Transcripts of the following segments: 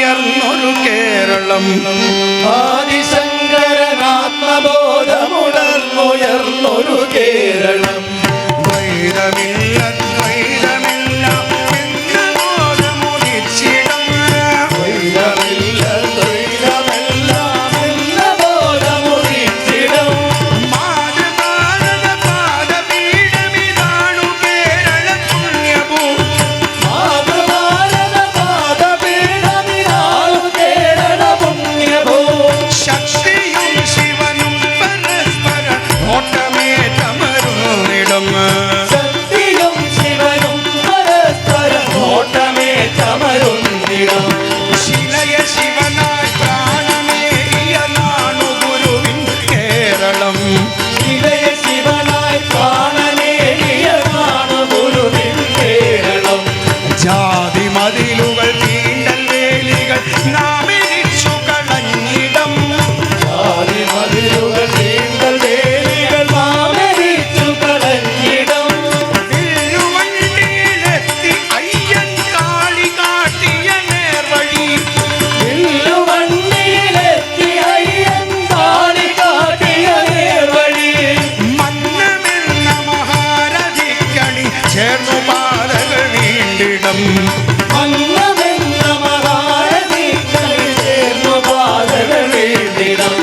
ആത്മബോധമുണർന്നുയർന്നൊരു കേരളം, ആദിശങ്കരനാത്മബോധമുണർന്നുയർന്നൊരു കേരളം. ദ്വൈതമില്ല ദ്വൈതമില്ല എന്ന ബോധമുദിച്ചിടം, ദ്വൈതമില്ല ദ്വൈതമെല്ലാം എന്ന ബോധമുദിച്ചിടം. മാതൃഭാരത പാദപീഠമിതാണു കേരള പുണ്യഭൂമി, മാതൃഭാരത പാദപീഠമിതാണു കേരള പുണ്യഭൂമി. ശക്തിയും ശിവനും പരസ്പര നോട്ടമേറ്റമരുന്നിടം, ശക്തിയും ശിവനും പരസ്പര നോട്ടമേറ്റമരുന്നിടം. ശിലയ ശിവനായി പ്രാണമേകിയ നാണു ഗുരുവിൻ കേരളം, ഇവയ ശിവനായി പ്രാണനേകിയ നാണു ഗുരുവിൻ കേരളം. ജാതി മതിലുകൾ തീണ്ടൽ വേലികൾ നാമിരിച്ചു കളഞ്ഞിടം, ആദിമതിലുകൾ നീന്തൽ വേലികൾ നാമെരിച്ചു കളഞ്ഞിടം. വില്ലുവണ്ടിയിലെത്തി അയ്യൻ കാളി കാട്ടിയ നേർവഴി, വില്ലുവണ്ടിയിലെത്തി അയ്യൻ കാളി കാട്ടിയ നേർവഴി. മന്നമെന്ന മഹാരഥിക്കണി ചേർന്നു പാതകൾ വീണ്ടിടം, മന്നമെന്ന മഹാരഥിക്കളി ചേർന്നു പാതകൾ വീണ്ടിടം.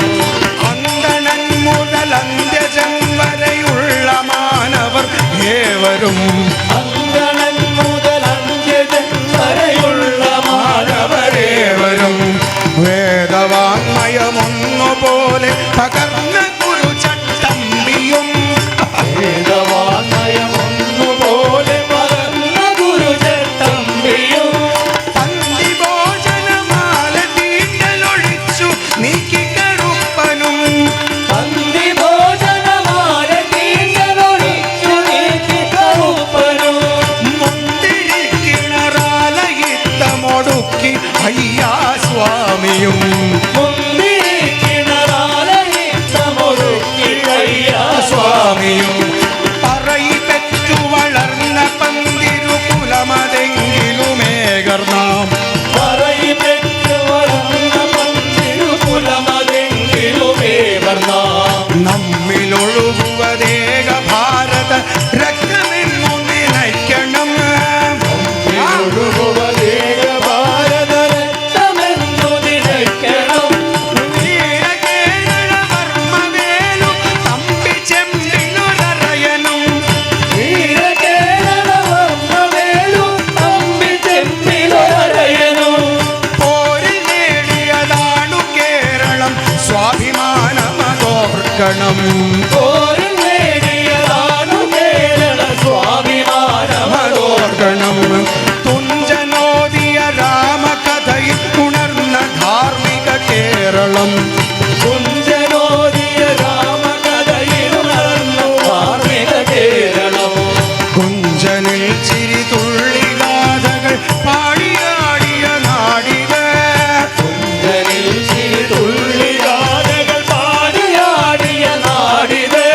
അന്തണൻ മുതൽ അന്ത്യജൻ വരെയുള്ള മാനവർ ഏവരും, അങ്കണൻ മുതൽ അന്ത്യജൻ വരെയുള്ള മാനവരേവരും വേദവാങ്മയമൊന്നുപോലെ പകർന്ന ഗുരു ചട്ടമ്പിയും, വേദവാങ്മയമൊന്നുപോലെ പകർന്ന ഗുരുചട്ടമ്പിയും. പന്തി ഭോജനമാല തീണ്ടലൊഴിച്ചു നീക്കിക്കറുപ്പനും, പന്തി ഭോജനമാല തീണ്ടലൊഴിച്ചു നീക്കി കറുപ്പനും. മുന്തിരി കിണറാലയിത്തമൊടുക്കി അയ്യാ സ്വാമിയും, മുന്തിരി കിണറാലയിത്തമൊടുക്കി അയ്യാ സ്വാമിയും പറയി പെറ്റു വളർന്ന പന്തിരുകുലമതെങ്കിലുമേകർന്നാം, പറയി പെറ്റു വളർന്ന പന്തിരുകുലമതെങ്കിലുമേവർന്നാം. നമ്മിലൊഴുകുവതേക ഭാരത രക്തമെന്നു നിനയ്ക്കണം, ഒഴുകുവതേക ഭാരത രക്തമെന്നു നിനയ്ക്കണം. വീരകേരളവർമ്മവേലു തമ്പി ചെമ്പിലൊരയനും, വീരകേരളവർമ്മവേലു തമ്പി ചെമ്പിലൊരയനും. പോരിൽ നേടിയതാണു കേരളം സ്വാഭിമാനമതോർക്കണം, പോരിൽ നേടിയതാണു കേരള സ്വാഭിമാനമതോർക്കണം. തുഞ്ചനോദിയ രാമകഥയിൽ ഉണർന്ന ധാർമ്മിക കേരളം, കുഞ്ചനോദിയ രാമകഥയിലുണർന്നു ധാർമ്മിക കേരളം. കുഞ്ചനിൽ ചിരി തുള്ളിഗാഥകൾ പാടിയാടിയ നാടിത്, കുഞ്ചനിൽ ചിരിതുള്ളിഗാഥകൾ പാടിയാടിയ നാടിത്.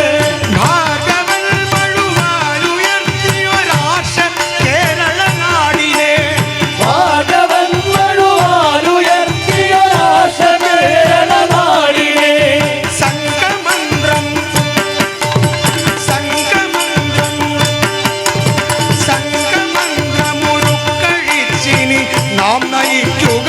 ഭാർഗവൻ മഴുവാലുയർത്തിയൊരാശ കേരള നാടിനെ, ഭാഗവൻ മഴുവാലുയർത്തിയൊരാശ കേരള നാടിനെ. സംഘമന്ത്രം സംഘമന്ത്രം സംഘമന്ത്രമുരുക്കഴിച്ചിനി നാം നയിക്കുക